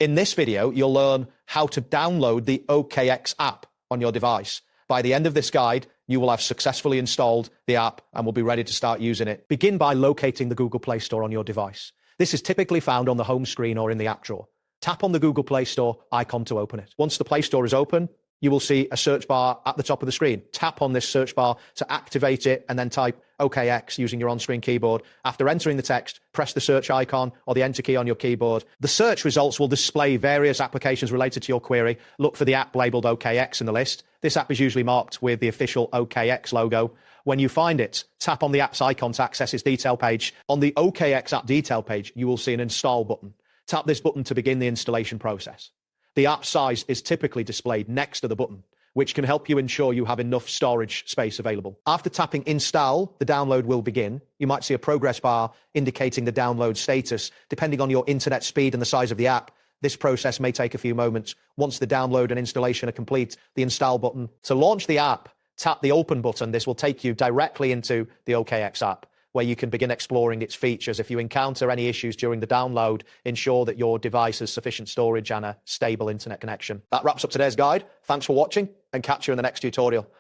In this video, you'll learn how to download the OKX app on your device. By the end of this guide, you will have successfully installed the app and will be ready to start using it. Begin by locating the Google Play Store on your device. This is typically found on the home screen or in the app drawer. Tap on the Google Play Store icon to open it. Once the Play Store is open, you will see a search bar at the top of the screen. Tap on this search bar to activate it and then type OKX using your on-screen keyboard. After entering the text, press the search icon or the enter key on your keyboard. The search results will display various applications related to your query. Look for the app labeled OKX in the list. This app is usually marked with the official OKX logo. When you find it, tap on the app's icon to access its detail page. On the OKX app detail page, you will see an install button. Tap this button to begin the installation process. The app size is typically displayed next to the button, which can help you ensure you have enough storage space available. After tapping install, the download will begin. You might see a progress bar indicating the download status. Depending on your internet speed and the size of the app, this process may take a few moments. Once the download and installation are complete, the install button. To launch the app, tap the open button. This will take you directly into the OKX app, where you can begin exploring its features. If you encounter any issues during the download, ensure that your device has sufficient storage and a stable internet connection. That wraps up today's guide. Thanks for watching and catch you in the next tutorial.